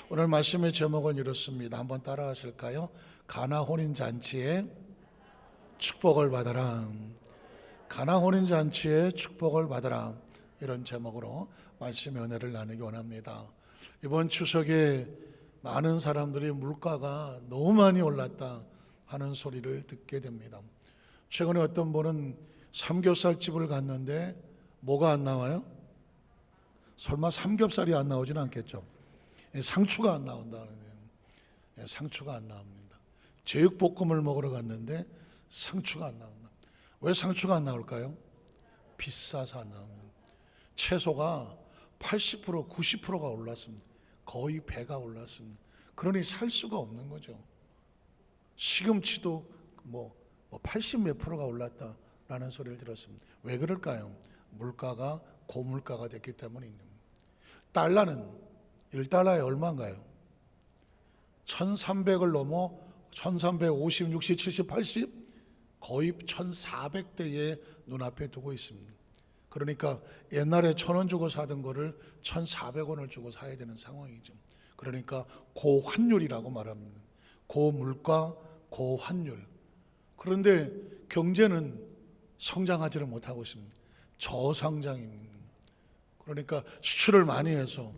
오늘 말씀의 제목은 이렇습니다. 한번 따라 하실까요? 가나 혼인잔치의 축복을 받아라. 가나 혼인잔치의 축복을 받아라. 이런 제목으로 말씀의 은혜를 나누기 원합니다. 이번 추석에 많은 사람들이 물가가 너무 많이 올랐다 하는 소리를 듣게 됩니다. 최근에 어떤 분은 삼겹살 집을 갔는데 뭐가 안 나와요? 설마 삼겹살이 안 나오지는 않겠죠. 상추가 안 나온다는 거예요. 상추가 안 나옵니다. 제육볶음을 먹으러 갔는데 상추가 안 나온다. 왜 상추가 안 나올까요? 비싸서 안 나옵니다. 채소가 80%, 90%가 올랐습니다. 거의 배가 올랐습니다. 그러니 살 수가 없는 거죠. 시금치도 80 몇 프로가 올랐다라는 소리를 들었습니다. 왜 그럴까요? 물가가 고물가가 됐기 때문입니다. 달러는 1달러에 얼마인가요? 1300을 넘어 1350, 60, 70, 80 거의 1400대에 눈앞에 두고 있습니다. 그러니까 옛날에 1000원 주고 사던 거를 1400원을 주고 사야 되는 상황이죠. 그러니까 고환율이라고 말합니다. 고물가, 고환율. 그런데 경제는 성장하지를 못하고 있습니다. 저성장입니다. 그러니까 수출을 많이 해서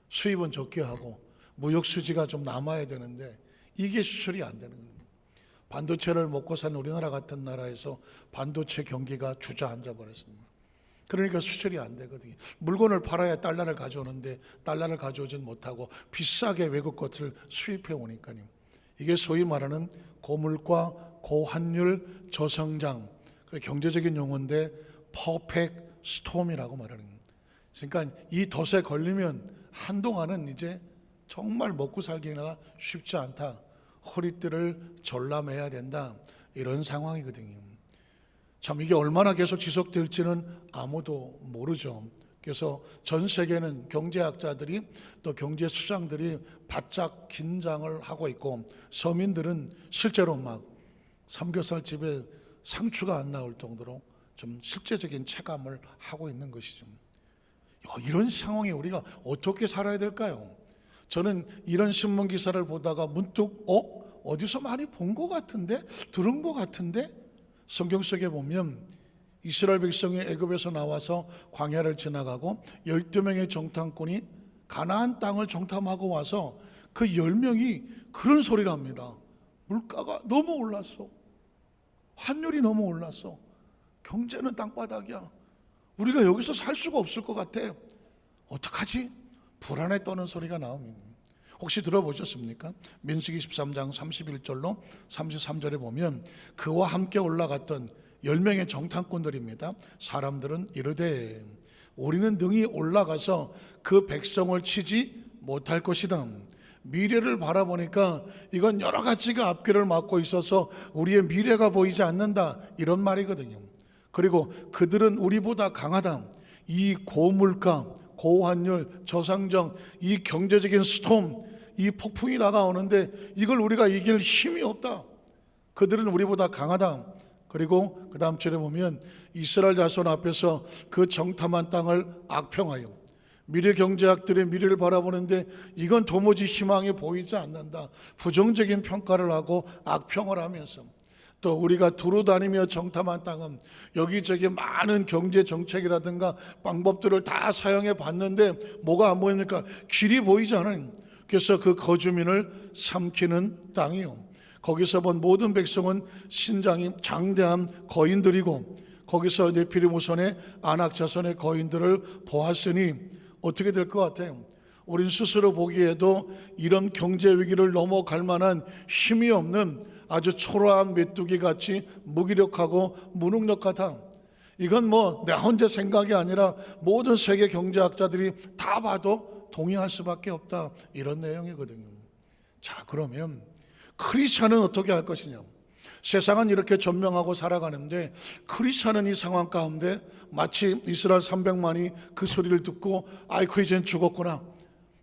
수입은 적게 하고 무역 수지가 좀 남아야 되는데 이게 수출이 안 되는 겁니다. 반도체를 먹고 사는 우리나라 같은 나라에서 반도체 경기가 주저앉아 버렸습니다. 그러니까 수출이 안 되거든요. 물건을 팔아야 달러를 가져오는데 달러를 가져오진 못하고 비싸게 외국 것을 수입해 오니까요. 이게 소위 말하는 고물가, 고환율, 저성장, 경제적인 용어인데 퍼펙트 스톰이라고 말하는 겁니다. 그러니까 이 덫에 걸리면 한동안은 이제 정말 먹고 살기가 쉽지 않다. 허리띠를 졸라매야 된다. 이런 상황이거든요. 참 이게 얼마나 계속 지속될지는 아무도 모르죠. 그래서 전 세계는 경제학자들이 또 경제수장들이 바짝 긴장을 하고 있고 서민들은 실제로 막 삼겹살 집에 상추가 안 나올 정도로 좀 실제적인 체감을 하고 있는 것이죠. 이런 상황에 우리가 어떻게 살아야 될까요? 저는 이런 신문 기사를 보다가 문득 어디서 많이 본 것 같은데, 들은 것 같은데, 성경 속에 보면 이스라엘 백성이 애굽에서 나와서 광야를 지나가고 12명의 정탐꾼이 가나안 땅을 정탐하고 와서 그 10명이 그런 소리를 합니다. 물가가 너무 올랐어. 환율이 너무 올랐어. 경제는 땅바닥이야. 우리가 여기서 살 수가 없을 것 같아. 어떡하지? 불안에 떠는 소리가 나옵니다. 혹시 들어보셨습니까? 민수기 13장 31절로 33절에 보면 그와 함께 올라갔던 10명의 정탐꾼들입니다. 사람들은 이르되 우리는 능히 올라가서 그 백성을 치지 못할 것이다. 미래를 바라보니까 이건 여러 가지가 앞길을 막고 있어서 우리의 미래가 보이지 않는다. 이런 말이거든요. 그리고 그들은 우리보다 강하다. 이 고물가, 고환율, 저상정, 이 경제적인 스톰, 이 폭풍이 다가오는데 이걸 우리가 이길 힘이 없다. 그들은 우리보다 강하다. 그리고 그 다음 절에 보면 이스라엘 자손 앞에서 그 정탐한 땅을 악평하여 미래 경제학들의 미래를 바라보는데 이건 도무지 희망이 보이지 않는다. 부정적인 평가를 하고 악평을 하면서 또 우리가 두루 다니며 정탐한 땅은 여기저기 많은 경제 정책이라든가 방법들을 다 사용해 봤는데 뭐가 안 보입니까? 길이 보이지 않아요. 그래서 그 거주민을 삼키는 땅이요. 거기서 본 모든 백성은 신장이 장대한 거인들이고 거기서 네피림 후손의 아낙 자손의 거인들을 보았으니 어떻게 될 것 같아요? 우린 스스로 보기에도 이런 경제 위기를 넘어갈 만한 힘이 없는 아주 초라한 메뚜기 같이 무기력하고 무능력하다. 이건 내 혼자 생각이 아니라 모든 세계 경제학자들이 다 봐도 동의할 수밖에 없다. 이런 내용이거든요. 자, 그러면 크리스찬은 어떻게 할 것이냐? 세상은 이렇게 전명하고 살아가는데 크리스찬은 이 상황 가운데 마치 이스라엘 300만이 그 소리를 듣고 아이고 이젠 죽었구나.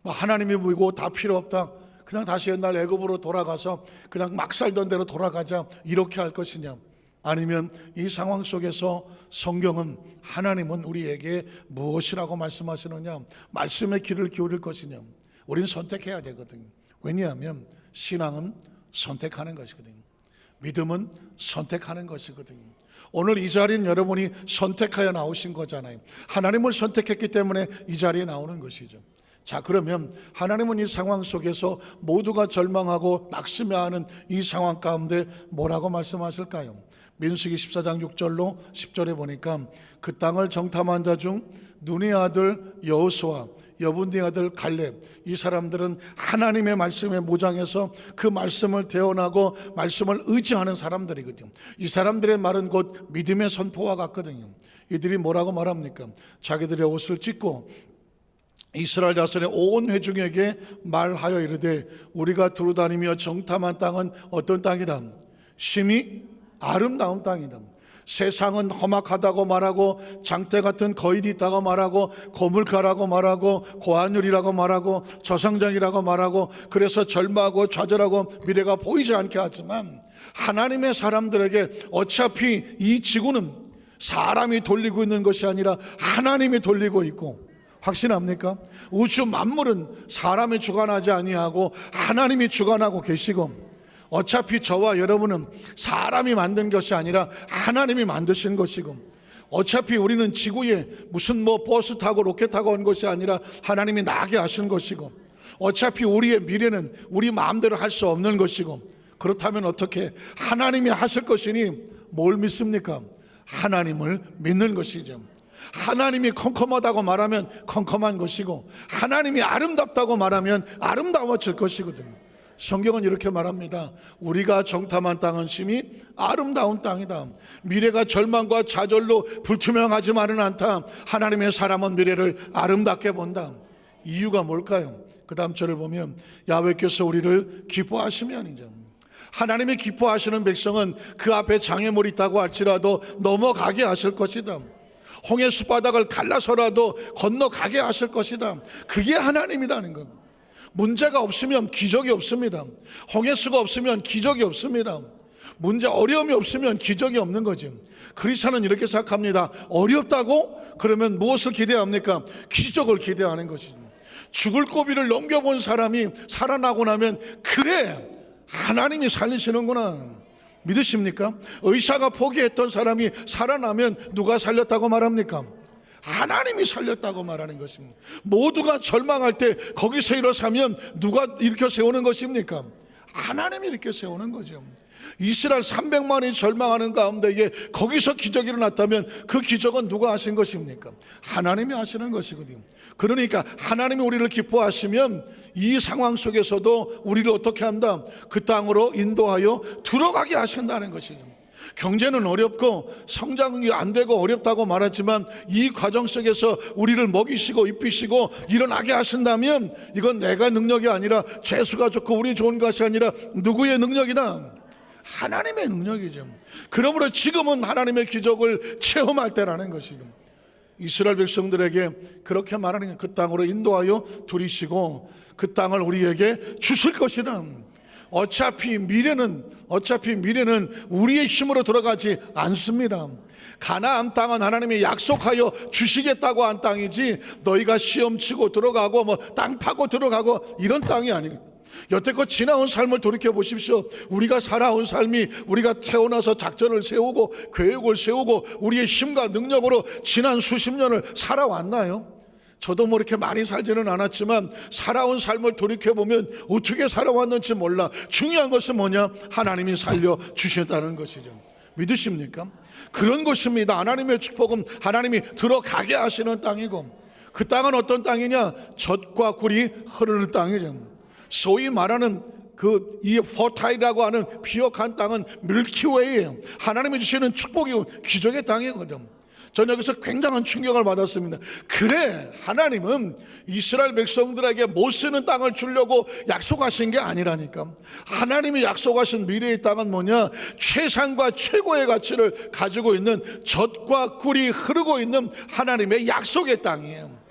하나님이 보이고 다 필요 없다. 그냥 다시 옛날 애굽으로 돌아가서 그냥 막 살던 대로 돌아가자. 이렇게 할 것이냐? 아니면 이 상황 속에서 성경은 하나님은 우리에게 무엇이라고 말씀하시느냐? 말씀에 귀를 기울일 것이냐? 우리는 선택해야 되거든요. 왜냐하면 신앙은 선택하는 것이거든요. 믿음은 선택하는 것이거든요. 오늘 이 자리는 여러분이 선택하여 나오신 거잖아요. 하나님을 선택했기 때문에 이 자리에 나오는 것이죠. 자, 그러면 하나님은 이 상황 속에서 모두가 절망하고 낙심해하는 이 상황 가운데 뭐라고 말씀하실까요? 민수기 14장 6절로 10절에 보니까 그 땅을 정탐한 자 중 눈의 아들 여호수아, 여분의 아들 갈렙, 이 사람들은 하나님의 말씀에 무장해서 그 말씀을 대언하고 말씀을 의지하는 사람들이거든요. 이 사람들의 말은 곧 믿음의 선포와 같거든요. 이들이 뭐라고 말합니까? 자기들의 옷을 찢고 이스라엘 자손의 온 회중에게 말하여 이르되 우리가 두루다니며 정탐한 땅은 어떤 땅이다? 심히 아름다운 땅이다. 세상은 험악하다고 말하고 장대 같은 거인이 있다고 말하고 고물가라고 말하고 고한율이라고 말하고 저성전이라고 말하고 그래서 절망하고 좌절하고 미래가 보이지 않게 하지만 하나님의 사람들에게 어차피 이 지구는 사람이 돌리고 있는 것이 아니라 하나님이 돌리고 있고, 확신합니까? 우주 만물은 사람이 주관하지 아니하고 하나님이 주관하고 계시고, 어차피 저와 여러분은 사람이 만든 것이 아니라 하나님이 만드신 것이고, 어차피 우리는 지구에 무슨 버스 타고 로켓 타고 온 것이 아니라 하나님이 나게 하신 것이고, 어차피 우리의 미래는 우리 마음대로 할 수 없는 것이고, 그렇다면 어떻게 하나님이 하실 것이니 뭘 믿습니까? 하나님을 믿는 것이죠. 하나님이 컴컴하다고 말하면 컴컴한 것이고, 하나님이 아름답다고 말하면 아름다워질 것이거든요. 성경은 이렇게 말합니다. 우리가 정탐한 땅은 심히 아름다운 땅이다. 미래가 절망과 좌절로 불투명하지만은 않다. 하나님의 사람은 미래를 아름답게 본다. 이유가 뭘까요? 그 다음 절을 보면 야훼께서 우리를 기뻐하시면이죠. 하나님이 기뻐하시는 백성은 그 앞에 장애물이 있다고 할지라도 넘어가게 하실 것이다. 홍해 숲바닥을 갈라서라도 건너가게 하실 것이다. 그게 하나님이라는 겁니다. 문제가 없으면 기적이 없습니다. 홍해수가 없으면 기적이 없습니다. 어려움이 없으면 기적이 없는 거죠. 크리스천은 이렇게 생각합니다. 어렵다고? 그러면 무엇을 기대합니까? 기적을 기대하는 것이죠. 죽을 고비를 넘겨본 사람이 살아나고 나면 그래, 하나님이 살리시는구나, 믿으십니까? 의사가 포기했던 사람이 살아나면 누가 살렸다고 말합니까? 하나님이 살렸다고 말하는 것입니다. 모두가 절망할 때 거기서 일어서면 누가 일으켜 세우는 것입니까? 하나님이 일으켜 세우는 거죠. 이스라엘 300만이 절망하는 가운데 이게 거기서 기적이 일어났다면 그 기적은 누가 하신 것입니까? 하나님이 하시는 것이거든요. 그러니까 하나님이 우리를 기뻐하시면 이 상황 속에서도 우리를 어떻게 한다? 그 땅으로 인도하여 들어가게 하신다는 것이죠. 경제는 어렵고 성장이 안 되고 어렵다고 말하지만 이 과정 속에서 우리를 먹이시고 입히시고 일어나게 하신다면 이건 내가 능력이 아니라 재수가 좋고 우리 좋은 것이 아니라 누구의 능력이다? 하나님의 능력이죠. 그러므로 지금은 하나님의 기적을 체험할 때라는 것이죠. 이스라엘 백성들에게 그렇게 말하는, 그 땅으로 인도하여 들이시고 그 땅을 우리에게 주실 것이다. 어차피 미래는 우리의 힘으로 들어가지 않습니다. 가나안 땅은 하나님이 약속하여 주시겠다고 한 땅이지 너희가 시험치고 들어가고 땅 파고 들어가고 이런 땅이 아니에요. 여태껏 지나온 삶을 돌이켜 보십시오. 우리가 살아온 삶이, 우리가 태어나서 작전을 세우고 계획을 세우고 우리의 힘과 능력으로 지난 수십 년을 살아왔나요? 저도 이렇게 많이 살지는 않았지만 살아온 삶을 돌이켜보면 어떻게 살아왔는지 몰라. 중요한 것은 뭐냐? 하나님이 살려주셨다는 것이죠. 믿으십니까? 그런 것입니다. 하나님의 축복은 하나님이 들어가게 하시는 땅이고, 그 땅은 어떤 땅이냐? 젖과 꿀이 흐르는 땅이죠. 소위 말하는 이 포타이라고 하는 비옥한 땅은 밀키웨이예요. 하나님이 주시는 축복이 기적의 땅이거든. 저는 여기서 굉장한 충격을 받았습니다. 그래, 하나님은 이스라엘 백성들에게 못 쓰는 땅을 주려고 약속하신 게 아니라니까. 하나님이 약속하신 미래의 땅은 뭐냐? 최상과 최고의 가치를 가지고 있는 젖과 꿀이 흐르고 있는 하나님의 약속의 땅이에요.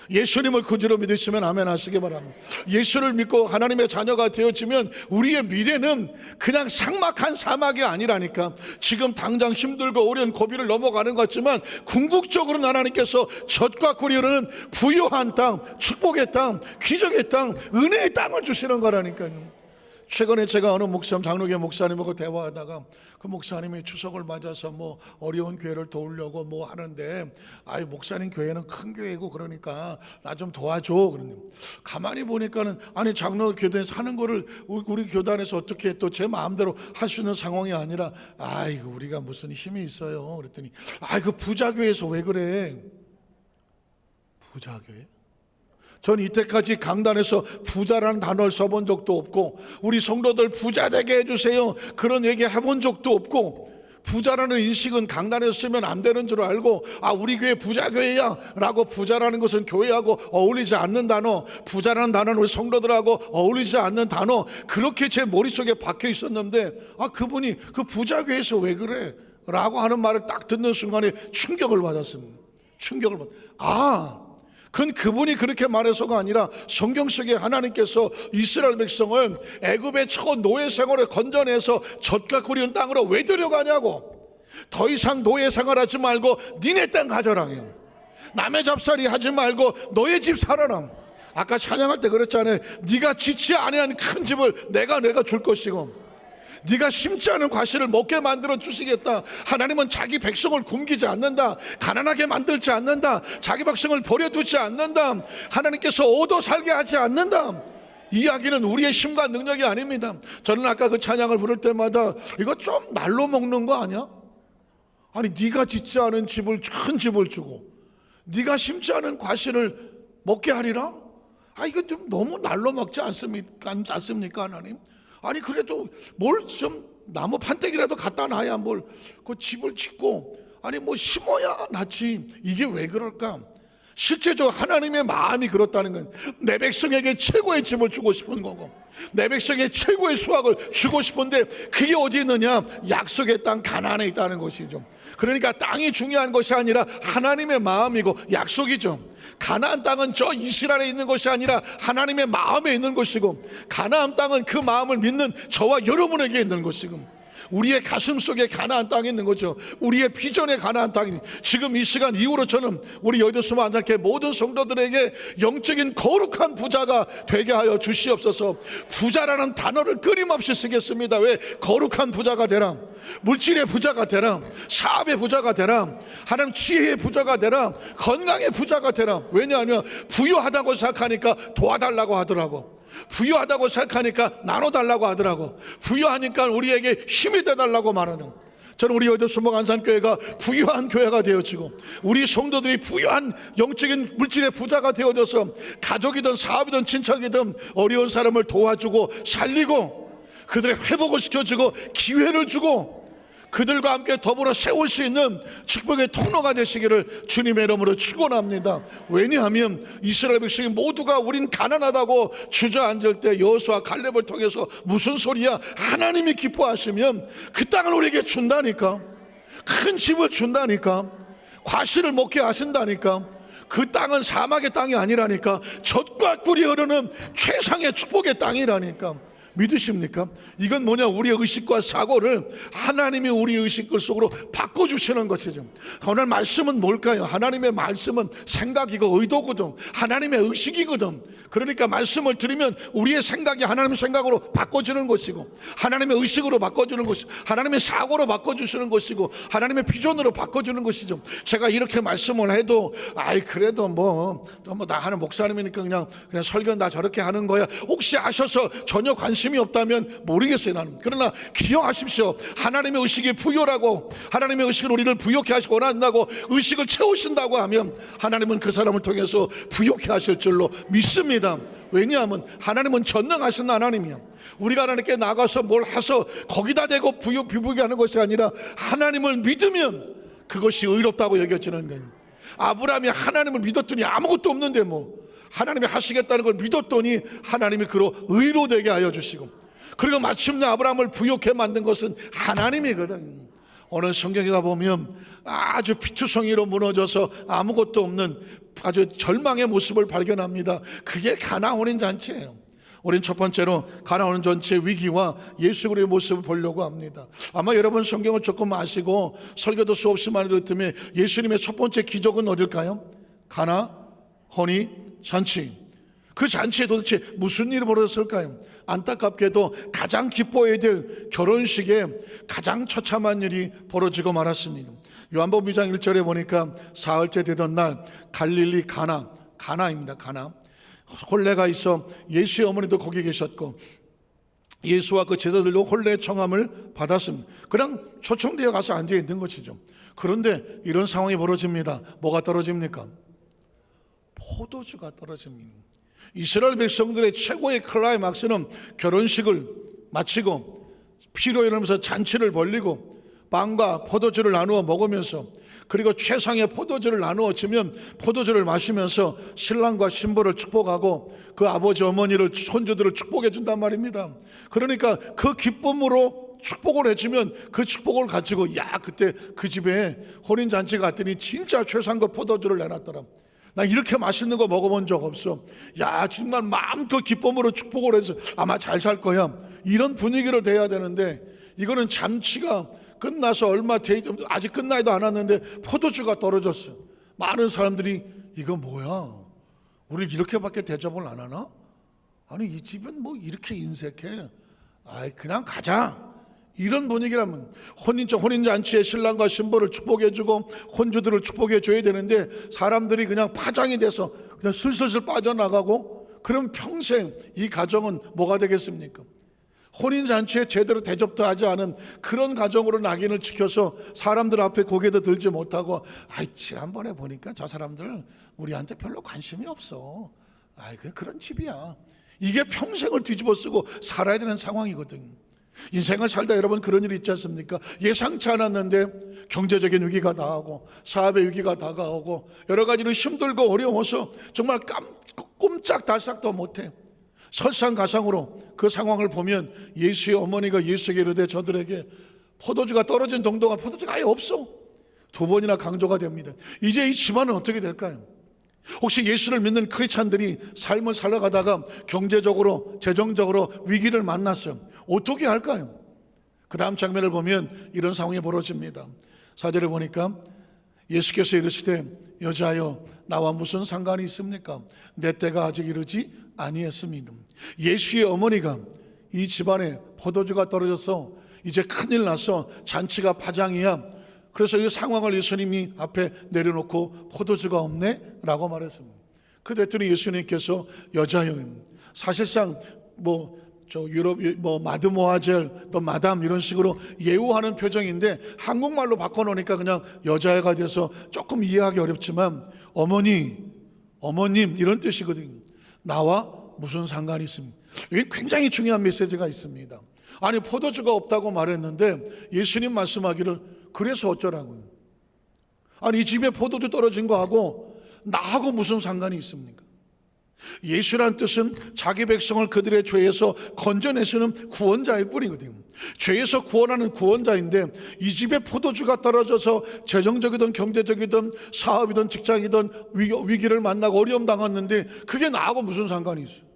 예수님을 구주로 믿으시면 아멘 하시기 바랍니다. 예수를 믿고 하나님의 자녀가 되어지면 우리의 미래는 그냥 삭막한 사막이 아니라니까. 지금 당장 힘들고 어려운 고비를 넘어가는 것 같지만 궁극적으로는 하나님께서 젖과 꿀이 흐르는 부유한 땅, 축복의 땅, 기적의 땅, 은혜의 땅을 주시는 거라니까요. 최근에 제가 어느 장로교 목사님하고 대화하다가 그 목사님이 추석을 맞아서 뭐 어려운 교회를 도우려고 뭐 하는데, 아이 목사님 교회는 큰 교회고 그러니까 나 좀 도와줘. 그러니 가만히 보니까는 아니 장로 교단에서 하는 거를 우리 교단에서 어떻게 또 제 마음대로 할 수 있는 상황이 아니라, 아이고 우리가 무슨 힘이 있어요. 그랬더니 그 부자교회에서 왜 그래? 부자교회? 전 이때까지 강단에서 부자라는 단어를 써본 적도 없고, 우리 성도들 부자 되게 해주세요 그런 얘기 해본 적도 없고, 부자라는 인식은 강단에서 쓰면 안 되는 줄 알고, 우리 교회 부자교회야 라고, 부자라는 것은 교회하고 어울리지 않는 단어, 부자라는 단어는 우리 성도들하고 어울리지 않는 단어, 그렇게 제 머릿속에 박혀 있었는데, 그분이 그 부자교회에서 왜 그래? 라고 하는 말을 딱 듣는 순간에 충격을 받았습니다. 그건 그분이 그렇게 말해서가 아니라 성경 속에 하나님께서 이스라엘 백성을 애굽의 첫 노예 생활을 건져내서 젖과 꿀이 흐르는 땅으로 왜 데려가냐고. 더 이상 노예 생활하지 말고 니네 땅 가져라. 남의 잡살이 하지 말고 너의 집 살아라. 아까 찬양할 때 그랬잖아요. 네가 지치 아니한 큰 집을 내가 줄 것이고, 네가 심지 않은 과실을 먹게 만들어 주시겠다. 하나님은 자기 백성을 굶기지 않는다. 가난하게 만들지 않는다. 자기 백성을 버려두지 않는다. 하나님께서 얻어 살게 하지 않는다. 이 이야기는 우리의 힘과 능력이 아닙니다. 저는 아까 그 찬양을 부를 때마다 이거 좀 날로 먹는 거 아니야? 아니 네가 짓지 않은 집을, 큰 집을 주고 네가 심지 않은 과실을 먹게 하리라? 이거 좀 너무 날로 먹지 않습니까 하나님? 아니 그래도 뭘 좀 나무 판때기라도 갖다 놔야 뭘 그 집을 짓고, 아니 뭐 심어야 낫지. 이게 왜 그럴까? 실제적으로 하나님의 마음이 그렇다는 건 내 백성에게 최고의 집을 주고 싶은 거고, 내 백성에게 최고의 수확을 주고 싶은데 그게 어디 있느냐? 약속의 땅 가나안에 있다는 것이죠. 그러니까 땅이 중요한 것이 아니라 하나님의 마음이고 약속이죠. 가나안 땅은 저 이스라엘에 있는 것이 아니라 하나님의 마음에 있는 것이고, 가나안 땅은 그 마음을 믿는 저와 여러분에게 있는 것이고, 우리의 가슴 속에 가나안 땅이 있는 거죠. 우리의 비전의 가나안 땅이. 지금 이 시간 이후로 저는 우리 여기서 안장케 모든 성도들에게 영적인 거룩한 부자가 되게 하여 주시옵소서. 부자라는 단어를 끊임없이 쓰겠습니다. 왜? 거룩한 부자가 되라, 물질의 부자가 되라, 사업의 부자가 되라, 하나님 지혜의 부자가 되라, 건강의 부자가 되라. 왜냐하면 부유하다고 생각하니까 도와달라고 하더라고. 부유하다고 생각하니까 나눠달라고 하더라고. 부유하니까 우리에게 힘이 되달라고 말하는, 저는 우리 여의도 수목안산교회가 부유한 교회가 되어지고, 우리 성도들이 부유한 영적인 물질의 부자가 되어져서 가족이든 사업이든 친척이든 어려운 사람을 도와주고 살리고, 그들의 회복을 시켜주고 기회를 주고, 그들과 함께 더불어 세울 수 있는 축복의 통로가 되시기를 주님의 이름으로 축원합니다. 왜냐하면 이스라엘 백성이 모두가 우린 가난하다고 주저앉을 때 여호수아 갈렙을 통해서 무슨 소리야? 하나님이 기뻐하시면 그 땅을 우리에게 준다니까, 큰 집을 준다니까, 과실을 먹게 하신다니까. 그 땅은 사막의 땅이 아니라니까, 젖과 꿀이 흐르는 최상의 축복의 땅이라니까. 믿으십니까? 이건 뭐냐? 우리의 의식과 사고를 하나님이 우리 의식 속으로 바꿔주시는 것이죠. 오늘 말씀은 뭘까요? 하나님의 말씀은 생각이고 의도거든, 하나님의 의식이거든. 그러니까 말씀을 들으면 우리의 생각이 하나님의 생각으로 바꿔지는 것이고, 하나님의 의식으로 바꿔주는 것이고, 하나님의 사고로 바꿔주시는 것이고, 하나님의 비전으로 바꿔주는 것이죠. 제가 이렇게 말씀을 해도 그래도 나 하는 목사님이니까 그냥 설교는 다 저렇게 하는 거야, 혹시 아셔서 전혀 관심이 없다면 모르겠어요 나는. 그러나 기억하십시오. 하나님의 의식이 부여라고, 하나님의 의식을 우리를 부욕해 하시고 원한다고 의식을 채우신다고 하면 하나님은 그 사람을 통해서 부욕해 하실 줄로 믿습니다. 왜냐하면 하나님은 전능하신 하나님이야. 우리가 하나님께 나가서 뭘 해서 거기다 대고 비부게 하는 것이 아니라, 하나님을 믿으면 그것이 의롭다고 여겨지는 거예요. 아브라함이 하나님을 믿었더니 아무것도 없는데 하나님이 하시겠다는 걸 믿었더니 하나님이 그로 의로 되게 하여 주시고, 그리고 마침내 아브라함을 부욕해 만든 것은 하나님이거든. 오늘 성경에 가보면 아주 피투성이로 무너져서 아무것도 없는 아주 절망의 모습을 발견합니다. 그게 가나 혼인잔치예요. 우린 첫 번째로 가나 혼인잔치의 위기와 예수 그리스도의 모습을 보려고 합니다. 아마 여러분 성경을 조금 아시고 설교도 수없이 많이 들었다면 예수님의 첫 번째 기적은 어딜까요? 가나 혼인잔치. 그 잔치에 도대체 무슨 일이 벌어졌을까요? 안타깝게도 가장 기뻐해야 될 결혼식에 가장 처참한 일이 벌어지고 말았습니다. 요한복음 2장 1절에 보니까 사흘째 되던 날 갈릴리 가나입니다. 가나. 혼례가 있어 예수의 어머니도 거기 계셨고 예수와 그 제자들도 혼례 청함을 받았습니다. 그냥 초청되어 가서 앉아 있는 것이죠. 그런데 이런 상황이 벌어집니다. 뭐가 떨어집니까? 포도주가 떨어집니다. 이스라엘 백성들의 최고의 클라이막스는 결혼식을 마치고 피로 이러면서 잔치를 벌리고 빵과 포도주를 나누어 먹으면서 그리고 최상의 포도주를 나누어 주면 포도주를 마시면서 신랑과 신부를 축복하고 그 아버지 어머니를 손주들을 축복해 준단 말입니다. 그러니까 그 기쁨으로 축복을 해주면 그 축복을 가지고 그때 그 집에 혼인잔치 갔더니 진짜 최상급 포도주를 내놨더라. 나 이렇게 맛있는 거 먹어본 적 없어. 정말 마음껏 기쁨으로 축복을 해서 아마 잘 살 거야. 이런 분위기로 돼야 되는데 이거는 잔치가 끝나서 아직 끝나지도 않았는데 포도주가 떨어졌어. 많은 사람들이 이거 뭐야? 우리 이렇게밖에 대접을 안 하나? 아니 이 집은 뭐 이렇게 인색해. 그냥 가자. 이런 분위기라면 혼인잔치에 신랑과 신부를 축복해주고 혼주들을 축복해줘야 되는데 사람들이 그냥 파장이 돼서 그냥 슬슬 빠져나가고 그럼 평생 이 가정은 뭐가 되겠습니까? 혼인잔치에 제대로 대접도 하지 않은 그런 가정으로 낙인을 찍혀서 사람들 앞에 고개도 들지 못하고 지난번에 보니까 저 사람들 우리한테 별로 관심이 없어. 그런 집이야. 이게 평생을 뒤집어 쓰고 살아야 되는 상황이거든. 인생을 살다 여러분 그런 일이 있지 않습니까? 예상치 않았는데 경제적인 위기가 다가오고 사업의 위기가 다가오고 여러 가지로 힘들고 어려워서 정말 꼼짝달싹도 못해. 설상가상으로 그 상황을 보면 예수의 어머니가 예수에게 이르되 저들에게 포도주가 떨어진 동동아 포도주가 아예 없어. 두 번이나 강조가 됩니다. 이제 이 집안은 어떻게 될까요? 혹시 예수를 믿는 크리스찬들이 삶을 살아가다가 경제적으로 재정적으로 위기를 만났어요. 어떻게 할까요? 그 다음 장면을 보면 이런 상황이 벌어집니다. 4절에 보니까 예수께서 이르시되 여자여 나와 무슨 상관이 있습니까? 내 때가 아직 이르지 아니했습니다. 예수의 어머니가 이 집안에 포도주가 떨어져서 이제 큰일 났어. 잔치가 파장이야. 그래서 이 상황을 예수님이 앞에 내려놓고 포도주가 없네? 라고 말했습니다. 그랬더니 예수님께서 여자여, 사실상 유럽 마드모아젤 또 마담 이런 식으로 예우하는 표정인데 한국말로 바꿔놓으니까 그냥 여자애가 돼서 조금 이해하기 어렵지만 어머님 이런 뜻이거든요. 나와 무슨 상관이 있습니까? 이게 굉장히 중요한 메시지가 있습니다. 아니 포도주가 없다고 말했는데 예수님 말씀하기를 그래서 어쩌라고요? 아니 이 집에 포도주 떨어진 거하고 나하고 무슨 상관이 있습니까? 예수란 뜻은 자기 백성을 그들의 죄에서 건져내시는 구원자일 뿐이거든요. 죄에서 구원하는 구원자인데 이 집에 포도주가 떨어져서 재정적이든 경제적이든 사업이든 직장이든 위기를 만나고 어려움 당했는데 그게 나하고 무슨 상관이 있어요?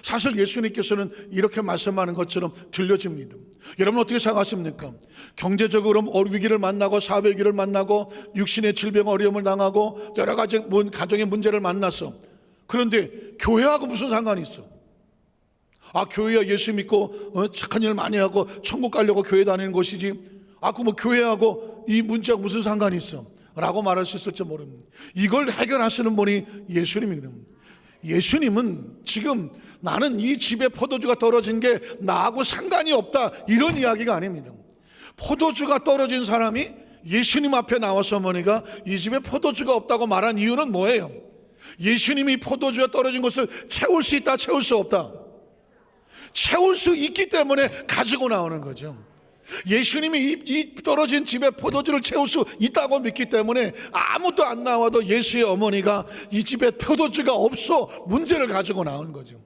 사실 예수님께서는 이렇게 말씀하는 것처럼 들려집니다. 여러분 어떻게 생각하십니까? 경제적으로 위기를 만나고 사업의 위기를 만나고 육신의 질병 어려움을 당하고 여러 가지 가정의 문제를 만났어. 그런데 교회하고 무슨 상관이 있어? 교회야 예수 믿고 착한 일 많이 하고 천국 가려고 교회 다니는 것이지 교회하고 이 문제하고 무슨 상관이 있어? 라고 말할 수 있을지 모릅니다. 이걸 해결하시는 분이 예수님이거든요. 예수님은 지금 나는 이 집에 포도주가 떨어진 게 나하고 상관이 없다 이런 이야기가 아닙니다. 포도주가 떨어진 사람이 예수님 앞에 나와서 어머니가 이 집에 포도주가 없다고 말한 이유는 뭐예요? 예수님이 포도주가 떨어진 것을 채울 수 있다 채울 수 없다? 채울 수 있기 때문에 가지고 나오는 거죠. 예수님이 이 떨어진 집에 포도주를 채울 수 있다고 믿기 때문에 아무도 안 나와도 예수의 어머니가 이 집에 포도주가 없어 문제를 가지고 나온 거죠.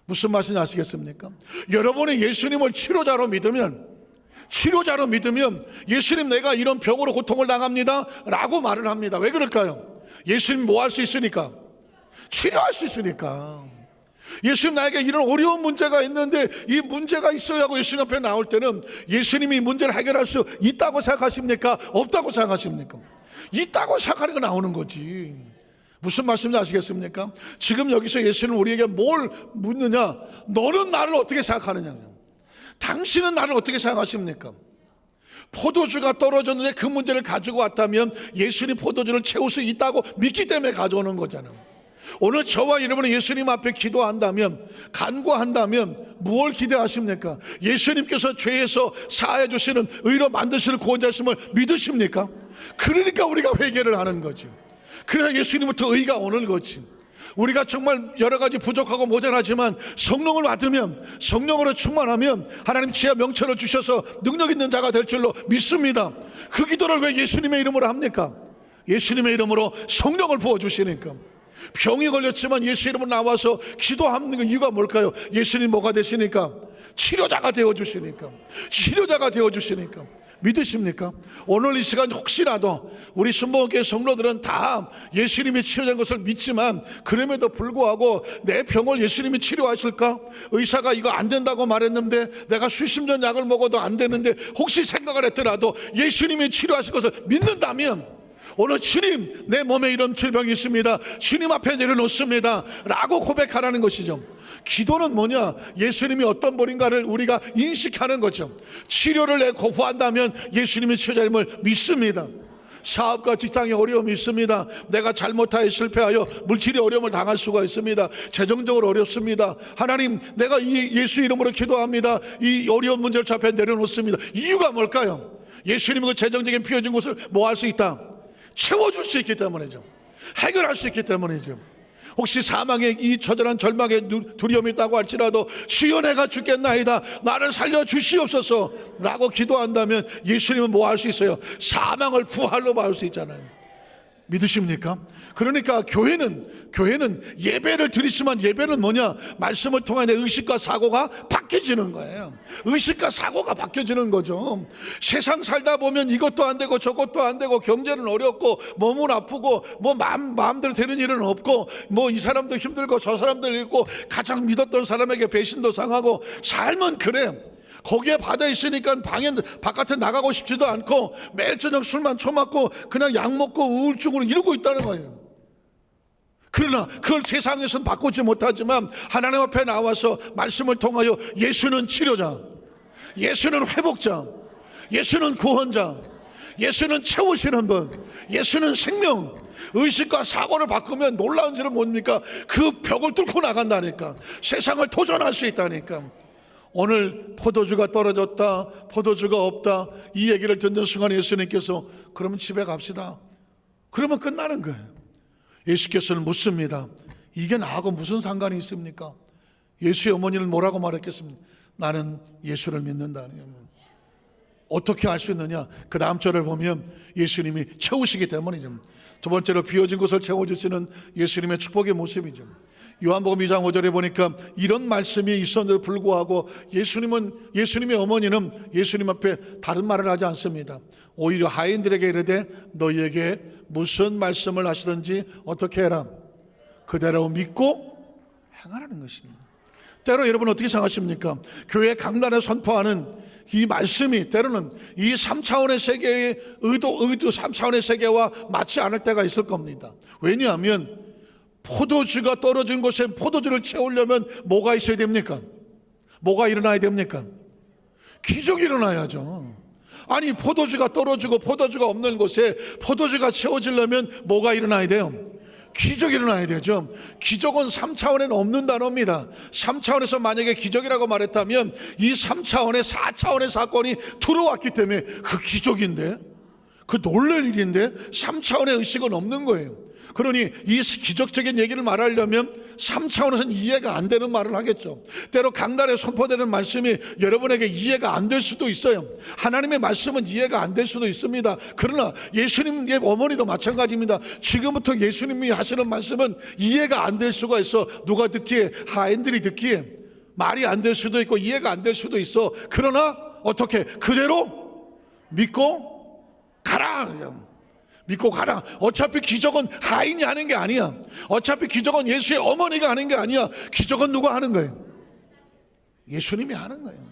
무슨 말인지 아시겠습니까? 여러분이 예수님을 치료자로 믿으면 예수님 내가 이런 병으로 고통을 당합니다 라고 말을 합니다. 왜 그럴까요? 예수님 뭐 할 수 있으니까? 치료할 수 있으니까. 예수님 나에게 이런 어려운 문제가 있는데 이 문제가 있어야 하고 예수님 앞에 나올 때는 예수님이 문제를 해결할 수 있다고 생각하십니까? 없다고 생각하십니까? 있다고 생각하니까 나오는 거지. 무슨 말씀인지 아시겠습니까? 지금 여기서 예수는 우리에게 뭘 묻느냐? 너는 나를 어떻게 생각하느냐? 당신은 나를 어떻게 생각하십니까? 포도주가 떨어졌는데 그 문제를 가지고 왔다면 예수님 포도주를 채울 수 있다고 믿기 때문에 가져오는 거잖아요. 오늘 저와 여러분은 예수님 앞에 기도한다면, 간구한다면 무엇을 기대하십니까? 예수님께서 죄에서 사하여 주시는 의로 만드시는 구원자심을 믿으십니까? 그러니까 우리가 회개를 하는 거지. 그래야 예수님부터 의가 오는 거지. 우리가 정말 여러 가지 부족하고 모자라지만 성령을 받으면, 성령으로 충만하면 하나님 지혜와 명철을 주셔서 능력 있는 자가 될 줄로 믿습니다. 그 기도를 왜 예수님의 이름으로 합니까? 예수님의 이름으로 성령을 부어주시니까. 병이 걸렸지만 예수 이름으로 나와서 기도하는 이유가 뭘까요? 예수님 뭐가 되시니까? 치료자가 되어주시니까. 치료자가 되어주시니까. 믿으십니까? 오늘 이 시간 혹시라도 우리 순복음교회 성도들은 다 예수님이 치료된 것을 믿지만 그럼에도 불구하고 내 병을 예수님이 치료하실까? 의사가 이거 안 된다고 말했는데 내가 수십 년 약을 먹어도 안 되는데 혹시 생각을 했더라도 예수님이 치료하실 것을 믿는다면 오늘 주님 내 몸에 이런 질병이 있습니다, 주님 앞에 내려놓습니다 라고 고백하라는 것이죠. 기도는 뭐냐? 예수님이 어떤 분인가를 우리가 인식하는 거죠. 치료를 내 구한다면 예수님이 치료자임을 믿습니다. 사업과 직장에 어려움이 있습니다. 내가 잘못하여 실패하여 물질의 어려움을 당할 수가 있습니다. 재정적으로 어렵습니다. 하나님 내가 이 예수 이름으로 기도합니다. 이 어려운 문제를 저 앞에 내려놓습니다. 이유가 뭘까요? 예수님이 그 재정적인 비어진 곳을 뭐 할 수 있다? 채워줄 수 있기 때문이죠. 해결할 수 있기 때문이죠. 혹시 사망의 이 처절한 절망의 두려움이 있다고 할지라도 주여 내가 죽겠나이다 나를 살려주시옵소서 라고 기도한다면 예수님은 뭐 할 수 있어요? 사망을 부활로 막을 수 있잖아요. 믿으십니까? 그러니까 교회는 예배를 드리지만 예배는 뭐냐? 말씀을 통해 내 의식과 사고가 바뀌어지는 거예요. 의식과 사고가 바뀌어지는 거죠. 세상 살다 보면 이것도 안 되고 저것도 안 되고 경제는 어렵고 몸은 아프고 뭐 마음대로 되는 일은 없고 뭐 이 사람도 힘들고 저 사람도 있고 가장 믿었던 사람에게 배신도 당하고 삶은 그래. 거기에 받아 있으니까 바깥에 나가고 싶지도 않고 매일 저녁 술만 처맞고 그냥 약 먹고 우울증으로 이러고 있다는 거예요. 그러나 그걸 세상에서는 바꾸지 못하지만 하나님 앞에 나와서 말씀을 통하여 예수는 치료자, 예수는 회복자, 예수는 구원자, 예수는 채우시는 분, 예수는 생명, 의식과 사고를 바꾸면 놀라운 줄은 뭡니까? 그 벽을 뚫고 나간다니까. 세상을 도전할 수 있다니까. 오늘 포도주가 떨어졌다, 포도주가 없다 이 얘기를 듣는 순간 예수님께서 그러면 집에 갑시다 그러면 끝나는 거예요. 예수께서는 묻습니다. 이게 나하고 무슨 상관이 있습니까? 예수의 어머니는 뭐라고 말했겠습니까? 나는 예수를 믿는다. 어떻게 알 수 있느냐? 그 다음 절을 보면 예수님이 채우시기 때문이죠. 두 번째로 비어진 곳을 채워주시는 예수님의 축복의 모습이죠. 요한복음 2장 5절에 보니까 이런 말씀이 있었는데도 불구하고 예수님의 어머니는 예수님 앞에 다른 말을 하지 않습니다. 오히려 하인들에게 이르되 너희에게 무슨 말씀을 하시든지 어떻게 해라? 그대로 믿고 행하라는 것입니다. 때로 여러분 어떻게 생각하십니까? 교회 강단에 선포하는 이 말씀이 때로는 이 3차원의 세계의 의도 3차원의 세계와 맞지 않을 때가 있을 겁니다. 왜냐하면 포도주가 떨어진 곳에 포도주를 채우려면 뭐가 있어야 됩니까? 뭐가 일어나야 됩니까? 기적이 일어나야죠. 아니 포도주가 떨어지고 포도주가 없는 곳에 포도주가 채워지려면 뭐가 일어나야 돼요? 기적이 일어나야 되죠. 기적은 3차원에는 없는 단어입니다. 3차원에서 만약에 기적이라고 말했다면 이 3차원의 4차원의 사건이 들어왔기 때문에 그 기적인데, 그 놀랄 일인데 3차원의 의식은 없는 거예요. 그러니 이 기적적인 얘기를 말하려면 3차원에서는 이해가 안 되는 말을 하겠죠. 때로 강단에 선포되는 말씀이 여러분에게 이해가 안 될 수도 있어요. 하나님의 말씀은 이해가 안 될 수도 있습니다. 그러나 예수님의 어머니도 마찬가지입니다. 지금부터 예수님이 하시는 말씀은 이해가 안 될 수가 있어. 누가 듣기에, 하인들이 듣기에 말이 안 될 수도 있고 이해가 안 될 수도 있어. 그러나 어떻게? 그대로 믿고 가라. 믿고 가라. 어차피 기적은 하인이 하는 게 아니야. 어차피 기적은 예수의 어머니가 하는 게 아니야. 기적은 누가 하는 거예요? 예수님이 하는 거예요.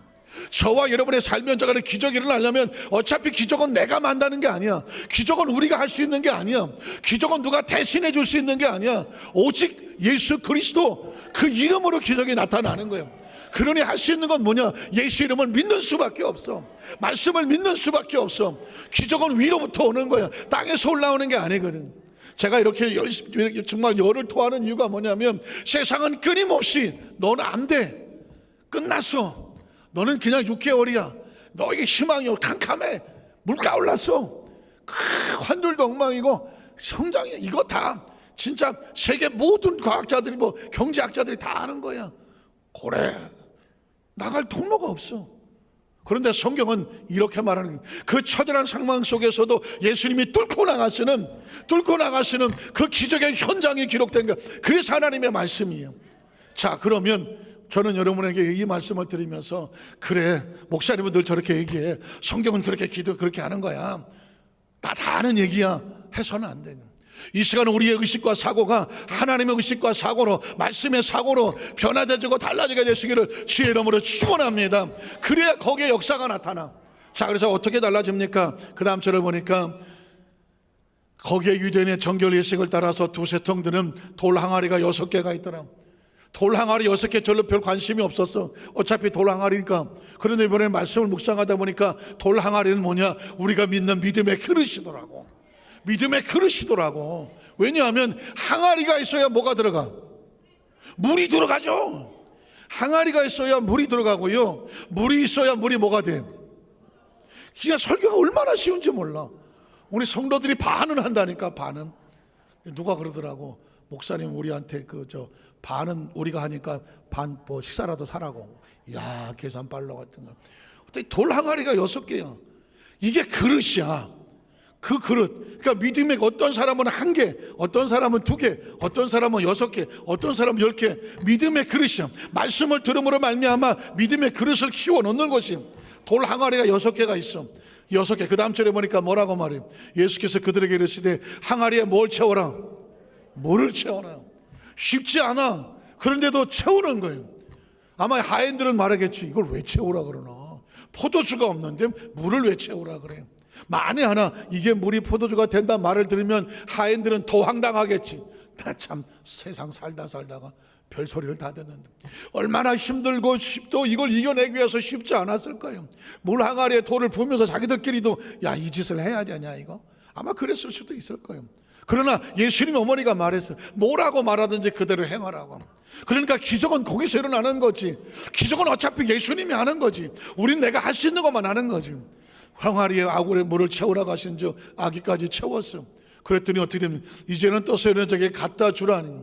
저와 여러분의 삶 현장에 기적이 일어나려면 어차피 기적은 내가 만드는 게 아니야. 기적은 우리가 할 수 있는 게 아니야. 기적은 누가 대신해 줄 수 있는 게 아니야. 오직 예수 그리스도 그 이름으로 기적이 나타나는 거예요. 그러니 할 수 있는 건 뭐냐? 예수 이름을 믿는 수밖에 없어. 말씀을 믿는 수밖에 없어. 기적은 위로부터 오는 거야. 땅에서 올라오는 게 아니거든. 제가 이렇게 열심히 정말 열을 토하는 이유가 뭐냐면, 세상은 끊임없이 너는 안 돼, 끝났어, 너는 그냥 6개월이야, 너에게 희망이 캄캄해, 물가 올랐어, 환율도 엉망이고 성장이, 이거 다 진짜 세계 모든 과학자들이 뭐 경제학자들이 다 아는 거야. 그래, 나갈 통로가 없어. 그런데 성경은 이렇게 말하는 거예요. 그 처절한 상황 속에서도 예수님이 뚫고 나가시는 그 기적의 현장이 기록된 것, 그래서 하나님의 말씀이에요. 자, 그러면 저는 여러분에게 이 말씀을 드리면서, 그래, 목사님은 늘 저렇게 얘기해, 성경은 그렇게 그렇게 하는 거야, 다 아는 얘기야, 해서는 안 돼요. 이 시간은 우리의 의식과 사고가 하나님의 의식과 사고로, 말씀의 사고로 변화되고 달라지게 되시기를 주의 이름으로 축원합니다. 그래야 거기에 역사가 나타나. 자, 그래서 어떻게 달라집니까? 그 다음 절을 보니까 거기에 유대인의 정결 예식을 따라서 두세 통 드는 돌 항아리가 6개가 있더라. 돌 항아리 6개, 별로 별 관심이 없었어. 어차피 돌 항아리니까. 그런데 이번에 말씀을 묵상하다 보니까 돌 항아리는 뭐냐? 우리가 믿는 믿음의 그릇이더라고. 믿음의 그릇이더라고. 왜냐하면 항아리가 있어야 뭐가 들어가? 물이 들어가죠. 항아리가 있어야 물이 들어가고요, 물이 있어야 물이 뭐가 돼? 그러니까 설교가 얼마나 쉬운지 몰라. 우리 성도들이 반은 한다니까. 반은. 누가 그러더라고, 목사님 우리한테 반은 우리가 하니까 반 뭐 식사라도 사라고. 야, 계산 빨라 같은 거. 돌 항아리가 6개야. 이게 그릇이야. 그 그릇. 그러니까 믿음의, 어떤 사람은 1개, 어떤 사람은 2개, 어떤 사람은 6개, 어떤 사람은 10개. 믿음의 그릇이야. 말씀을 들음으로 말미암아 믿음의 그릇을 키워 놓는 것이. 돌 항아리가 6개가 있어. 6개. 그 다음 절에 보니까 뭐라고 말해요? 예수께서 그들에게 이르시되 항아리에 뭘 채워라? 물을 채워라. 쉽지 않아. 그런데도 채우는 거예요. 아마 하인들은 말하겠지, 이걸 왜 채우라 그러나? 포도주가 없는데 물을 왜 채우라 그래? 만에 하나 이게 물이 포도주가 된다 말을 들으면 하인들은 더 황당하겠지. 나 참 세상 살다가 별소리를 다 듣는데 얼마나 힘들고 또 이걸 이겨내기 위해서 쉽지 않았을 거예요. 물 항아리에 돌을 부으면서 자기들끼리도 야, 이 짓을 해야 되냐, 이거 아마 그랬을 수도 있을 거예요. 그러나 예수님 어머니가 말했어요. 뭐라고 말하든지 그대로 행하라고. 그러니까 기적은 거기서 일어나는 거지. 기적은 어차피 예수님이 하는 거지. 우린 내가 할 수 있는 것만 하는 거지. 항아리에 아구에 물을 채우라고 하신 저 아기까지 채웠어. 그랬더니 어떻게 되면 이제는 떠서 이런 저게 갖다 주라니.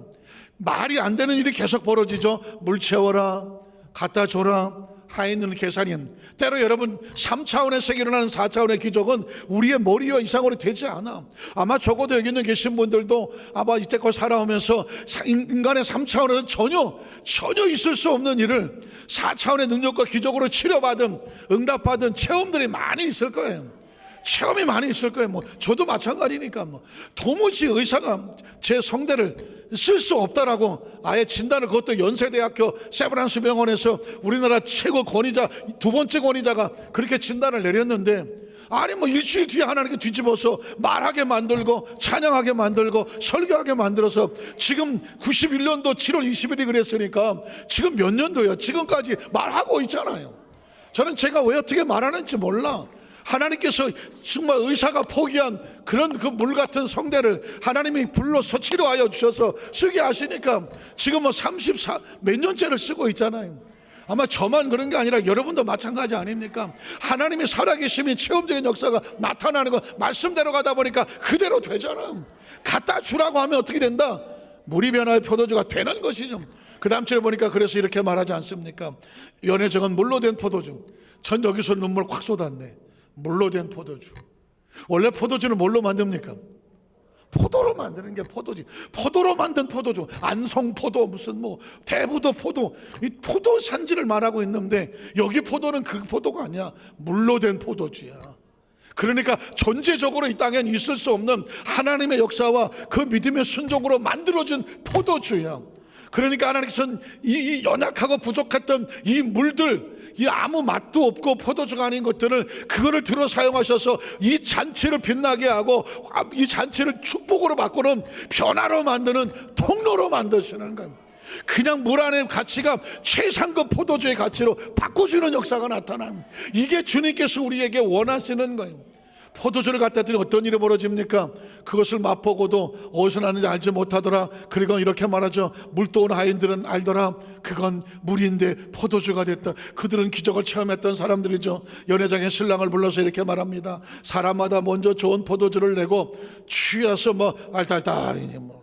말이 안 되는 일이 계속 벌어지죠. 물 채워라, 갖다 줘라. 하인은 계산이. 때로 여러분 3차원에서 일어나는 4차원의 기적은 우리의 머리와 이상으로 되지 않아. 아마 적어도 여기 있는 계신 분들도 아마 이때껏 살아오면서 인간의 3차원에서 전혀 있을 수 없는 일을 4차원의 능력과 기적으로 치료받은, 응답받은 체험들이 많이 있을 거예요. 체험이 많이 있을 거예요. 뭐 저도 마찬가지니까. 뭐 도무지 의사가 제 성대를 쓸 수 없다라고 아예 진단을, 그것도 연세대학교 세브란스 병원에서 우리나라 최고 권위자, 2번째 권위자가 그렇게 진단을 내렸는데, 아니 뭐 일주일 뒤에 하나님께 뒤집어서 말하게 만들고 찬양하게 만들고 설교하게 만들어서 지금 91년도 7월 20일이 그랬으니까 지금 몇 년도예요? 지금까지 말하고 있잖아요. 저는 제가 왜 어떻게 말하는지 몰라. 하나님께서 정말 의사가 포기한 그런 그 물 같은 성대를 하나님이 불러서 치료하여 주셔서 쓰게 하시니까 지금 뭐 34 몇 년째를 쓰고 있잖아요. 아마 저만 그런 게 아니라 여러분도 마찬가지 아닙니까? 하나님의 살아계심이 체험적인 역사가 나타나는 거, 말씀대로 가다 보니까 그대로 되잖아. 갖다 주라고 하면 어떻게 된다? 물이 변화의 포도주가 되는 것이죠. 그 다음 절에 보니까 그래서 이렇게 말하지 않습니까? 연회정은 물로 된 포도주. 전 여기서 눈물 확 쏟았네. 물로 된 포도주. 원래 포도주는 뭘로 만듭니까? 포도로 만드는 게 포도지. 포도로 만든 포도주. 안성포도, 무슨 뭐 대부도 포도, 이 포도 산지를 말하고 있는데 여기 포도는 그 포도가 아니야. 물로 된 포도주야. 그러니까 존재적으로 이 땅엔 있을 수 없는 하나님의 역사와 그 믿음의 순종으로 만들어진 포도주야. 그러니까 하나님께서는 이 연약하고 부족했던 이 물들, 이 아무 맛도 없고 포도주가 아닌 것들을 그거를 들어 사용하셔서 이 잔치를 빛나게 하고 이 잔치를 축복으로 바꾸는 변화로 만드는 통로로 만드시는 거예요. 그냥 물 안의 가치가 최상급 포도주의 가치로 바꿔주는 역사가 나타나는, 이게 주님께서 우리에게 원하시는 거예요. 포도주를 갖다 드리면 어떤 일이 벌어집니까? 그것을 맛보고도 어디서 났는지 알지 못하더라. 그리고 이렇게 말하죠. 물도 온 하인들은 알더라. 그건 물인데 포도주가 됐다. 그들은 기적을 체험했던 사람들이죠. 연회장에 신랑을 불러서 이렇게 말합니다. 사람마다 먼저 좋은 포도주를 내고 취해서 뭐 알딸딸이니 뭐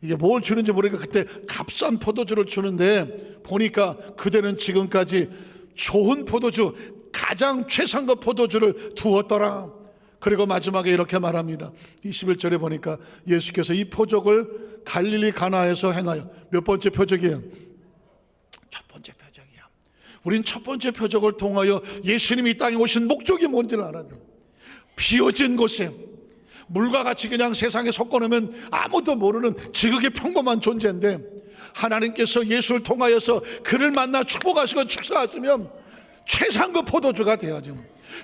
이게 뭘 주는지 모르니까 그때 값싼 포도주를 주는데, 보니까 그대는 지금까지 좋은 포도주, 가장 최상급 포도주를 두었더라. 그리고 마지막에 이렇게 말합니다. 21절에 보니까 예수께서 이 표적을 갈릴리 가나에서 행하여, 몇 번째 표적이에요? 첫 번째 표적이야. 우린 첫 번째 표적을 통하여 예수님이 이 땅에 오신 목적이 뭔지를 알아야 돼. 비어진 곳에 물과 같이 그냥 세상에 섞어놓으면 아무도 모르는 지극히 평범한 존재인데, 하나님께서 예수를 통하여서 그를 만나 축복하시고 축사하시면 최상급 포도주가 되어야죠.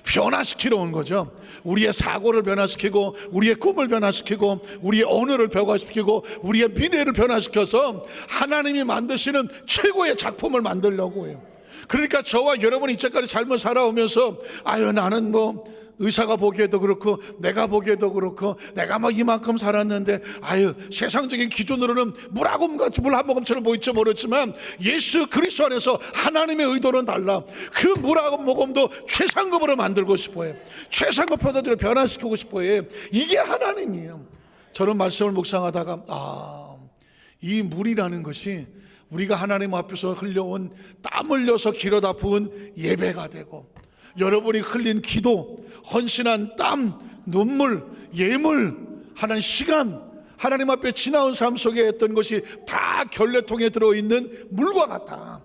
변화시키러 온 거죠. 우리의 사고를 변화시키고, 우리의 꿈을 변화시키고, 우리의 언어를 변화시키고, 우리의 미래를 변화시켜서 하나님이 만드시는 최고의 작품을 만들려고 해요. 그러니까 저와 여러분이 이제까지 삶을 살아오면서 아유 나는 뭐 의사가 보기에도 그렇고 내가 보기에도 그렇고 내가 막 이만큼 살았는데 아유 세상적인 기준으로는 물아금같이 물 한 모금처럼 보일지 모르지만 예수 그리스도 안에서 하나님의 의도는 달라. 그 물아금 모금도 최상급으로 만들고 싶어요. 최상급 포도주를 변화시키고 싶어요. 이게 하나님이에요. 저는 말씀을 묵상하다가 이 물이라는 것이 우리가 하나님 앞에서 흘려온 땀 흘려서 길어다 부은 예배가 되고, 여러분이 흘린 기도, 헌신한 땀, 눈물, 예물, 하는 시간, 하나님 앞에 지나온 삶 속에 했던 것이 다 결례통에 들어있는 물과 같아.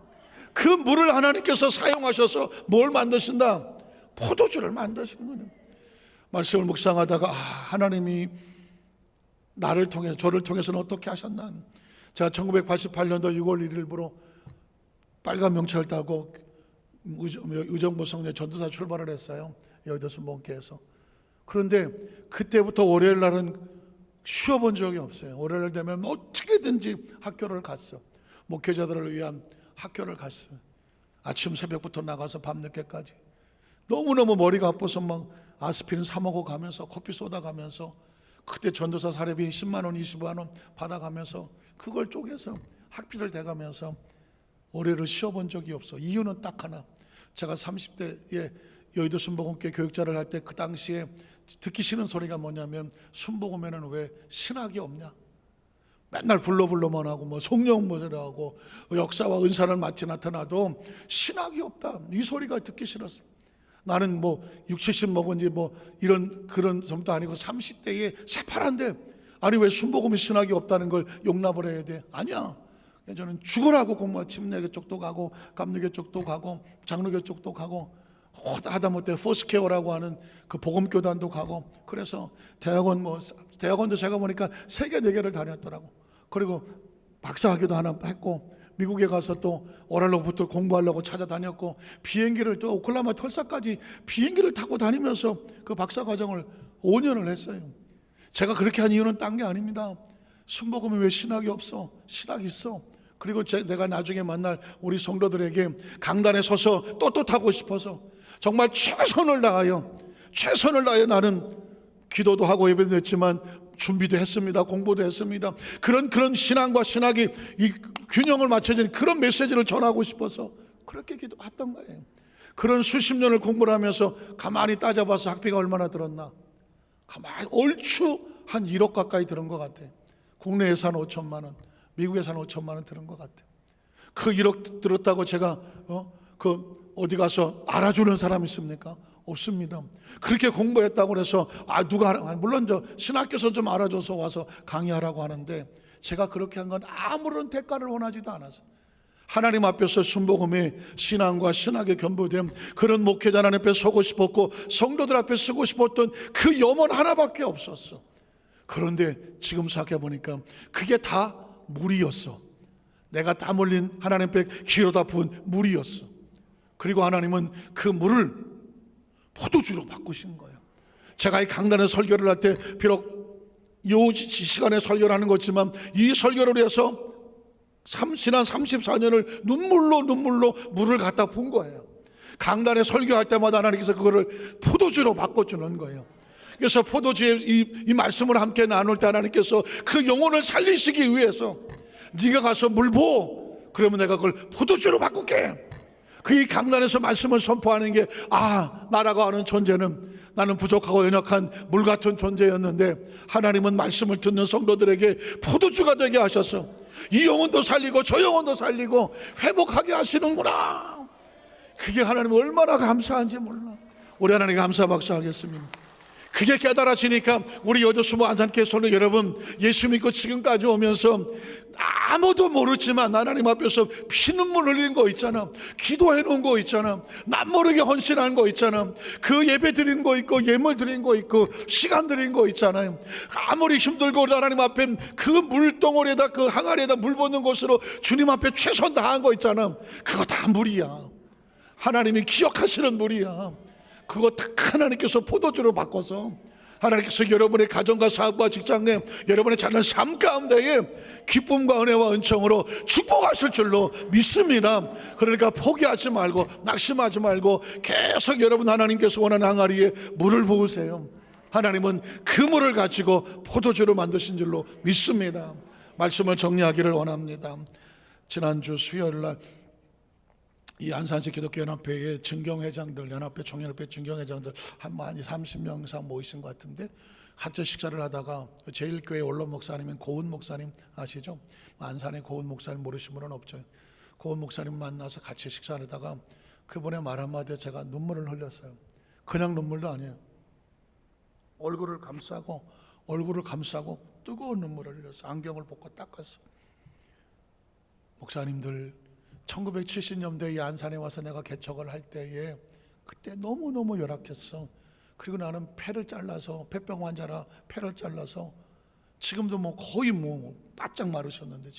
그 물을 하나님께서 사용하셔서 뭘 만드신다? 포도주를 만드신 거예요. 말씀을 묵상하다가 하나님이 나를 통해서, 저를 통해서는 어떻게 하셨나. 제가 1988년도 6월 1일부로 빨간 명찰을 따고 의정부 성내 전도사 출발을 했어요. 여의도 순복음교회에서. 그런데 그때부터 월요일 날은 쉬어본 적이 없어요. 월요일 되면 어떻게든지 학교를 갔어. 목회자들을 위한 학교를 갔어. 아침 새벽부터 나가서 밤늦게까지. 너무너무 머리가 아파서 막 아스피린 사 먹어 가면서 커피 쏟아 가면서, 그때 전도사 사례비 10만 원 20만 원 받아가면서 그걸 쪼개서 학비를 대가면서 월요일을 쉬어본 적이 없어. 이유는 딱 하나. 제가 30대에 여의도 순복음교회 교육자를 할 때 그 당시에 듣기 싫은 소리가 뭐냐면, 순복음에는 왜 신학이 없냐, 맨날 불러만 하고 뭐 성령 모자라고 역사와 은사는 마치 나타나도 신학이 없다, 이 소리가 듣기 싫었어. 나는 뭐 60, 70 먹은지 뭐 이런 그런 점도 아니고 30대에 새파란데 아니 왜 순복음이 신학이 없다는 걸 용납을 해야 돼? 아니야. 저는 죽으라고 공부, 침례교 쪽도 가고 감리교 쪽도 가고 장로교 쪽도 가고 하다못해 포스케어라고 하는 그 복음교단도 가고, 그래서 대학원도 제가 보니까 3개 4개를 다녔더라고. 그리고 박사학위도 하나 했고, 미국에 가서 또 오랄로부터 공부하려고 찾아다녔고, 비행기를 또 오클라호마 털사까지 비행기를 타고 다니면서 그 박사 과정을 5년을 했어요. 제가 그렇게 한 이유는 딴 게 아닙니다. 순복음이 왜 신학이 없어? 신학이 있어. 그리고 내가 나중에 만날 우리 성도들에게 강단에 서서 떳떳하고 싶어서 정말 최선을 다하여 나는 기도도 하고 예배도 했지만 준비도 했습니다. 공부도 했습니다. 그런 신앙과 신학이 이 균형을 맞춰진 그런 메시지를 전하고 싶어서 그렇게 기도했던 거예요. 그런 수십 년을 공부를 하면서 가만히 따져봐서 학비가 얼마나 들었나? 가만히 얼추 한 1억 가까이 들은 것 같아. 국내 예산 5천만 원, 미국 예산 5천만 원 들은 것 같아. 그 1억 들었다고 제가 어디 가서 알아주는 사람 있습니까? 없습니다. 그렇게 공부했다고 해서 물론 저 신학교에서 좀 알아줘서 와서 강의하라고 하는데, 제가 그렇게 한 건 아무런 대가를 원하지도 않아서 하나님 앞에서 순복음의 신앙과 신학에 견보된 그런 목회자 하나님 앞에 서고 싶었고 성도들 앞에 서고 싶었던 그 염원 하나밖에 없었어. 그런데 지금 생각해 보니까 그게 다 물이었어. 내가 땀 흘린 하나님 앞에 기로다 부은 물이었어. 그리고 하나님은 그 물을 포도주로 바꾸신 거예요. 제가 이 강단에 설교를 할 때 비록 이 시간에 설교를 하는 거지만 이 설교를 위해서 지난 34년을 눈물로 물을 갖다 부은 거예요. 강단에 설교할 때마다 하나님께서 그거를 포도주로 바꿔주는 거예요. 그래서 포도주의 이 말씀을 함께 나눌 때 하나님께서 그 영혼을 살리시기 위해서 네가 가서 물 부어, 그러면 내가 그걸 포도주로 바꿀게. 그 강단에서 말씀을 선포하는 게 나라고 하는 존재는 나는 부족하고 연약한 물 같은 존재였는데 하나님은 말씀을 듣는 성도들에게 포도주가 되게 하셔서 이 영혼도 살리고 저 영혼도 살리고 회복하게 하시는구나. 그게 하나님 얼마나 감사한지 몰라. 우리 하나님 감사 박수 하겠습니다. 그게 깨달아지니까 우리 여도수모 안산교회는 여러분 예수 믿고 지금까지 오면서 아무도 모르지만 하나님 앞에서 피눈물 흘린 거 있잖아. 기도해 놓은 거 있잖아. 남 모르게 헌신한 거 있잖아. 그 예배 드린 거 있고 예물 드린 거 있고 시간 드린 거 있잖아요. 아무리 힘들고 하나님 앞에 그 물덩어리에다 그 항아리에다 물 붓는 것으로 주님 앞에 최선 다한 거 있잖아. 그거 다 물이야. 하나님이 기억하시는 물이야. 그거 딱 하나님께서 포도주로 바꿔서 하나님께서 여러분의 가정과 사업과 직장에 여러분의 자는 삶 가운데에 기쁨과 은혜와 은총으로 축복하실 줄로 믿습니다. 그러니까 포기하지 말고 낙심하지 말고 계속 여러분 하나님께서 원하는 항아리에 물을 부으세요. 하나님은 그 물을 가지고 포도주로 만드신 줄로 믿습니다. 말씀을 정리하기를 원합니다. 지난주 수요일날 이 안산시 기독교연합회의 증경회장들, 연합회 총연합회 증경회장들 한 많이 30명 이상 모이신 것 같은데 같이 식사를 하다가 제일교회 원로 목사님인 고은 목사님 아시죠? 안산의 고은 목사님 모르시는 분은 없죠. 고은 목사님 만나서 같이 식사를 하다가 그분의 말 한마디에 제가 눈물을 흘렸어요. 그냥 눈물도 아니에요. 얼굴을 감싸고 뜨거운 눈물을 흘렸어요. 안경을 벗고 닦았어. 목사님들 1970년대 이 안산에 와서 내가 개척을 할 때에 그때 너무너무 열악했어. 그리고 나는 폐를 잘라서 폐병 환자라 폐를 잘라서 지금도 거의 바짝 마르셨는데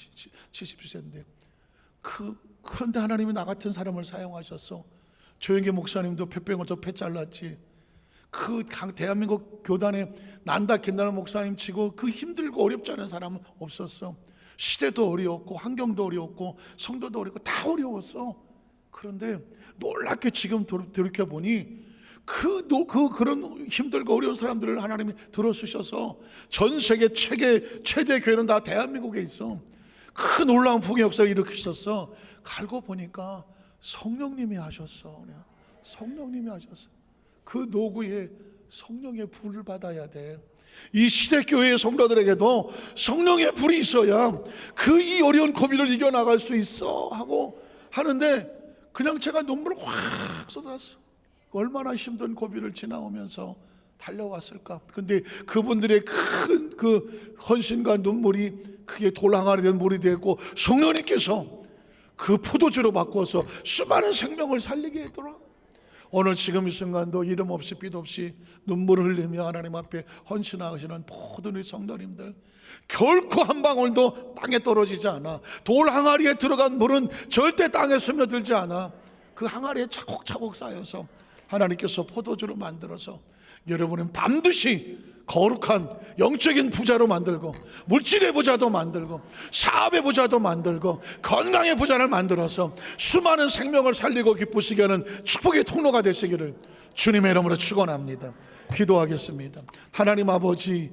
70세인데 그런데 하나님이 나 같은 사람을 사용하셨어. 조영기 목사님도 폐병을 폐 잘랐지. 그 대한민국 교단에 난다 긴다는 목사님 치고 그 힘들고 어렵지 않은 사람은 없었어. 시대도 어려웠고 환경도 어려웠고 성도도 어렵고 다 어려웠어. 그런데 놀랍게 지금 돌이켜보니 그런 힘들고 어려운 사람들을 하나님이 들어주셔서 전 세계 최대 교회는 다 대한민국에 있어. 큰 놀라운 부흥의 역사를 일으키셨어. 갈고 보니까 성령님이 하셨어. 성령님이 하셨어. 그 노구에 성령의 불을 받아야 돼. 이 시대교회의 성도들에게도 성령의 불이 있어야 이 어려운 고비를 이겨나갈 수 있어 하고 하는데 그냥 제가 눈물을 확 쏟았어. 얼마나 힘든 고비를 지나오면서 달려왔을까. 근데 그분들의 큰 그 헌신과 눈물이 그게 돌항아리 된 물이 되고 성령님께서 그 포도주로 바꿔서 수많은 생명을 살리게 했더라. 오늘 지금 이 순간도 이름 없이 빛 없이 눈물을 흘리며 하나님 앞에 헌신하시는 모든 우리 성도님들, 결코 한 방울도 땅에 떨어지지 않아. 돌 항아리에 들어간 물은 절대 땅에 스며들지 않아. 그 항아리에 차곡차곡 쌓여서 하나님께서 포도주로 만들어서 여러분은 반드시 거룩한 영적인 부자로 만들고 물질의 부자도 만들고 사업의 부자도 만들고 건강의 부자를 만들어서 수많은 생명을 살리고 기쁘시게 하는 축복의 통로가 되시기를 주님의 이름으로 축원합니다. 기도하겠습니다. 하나님 아버지,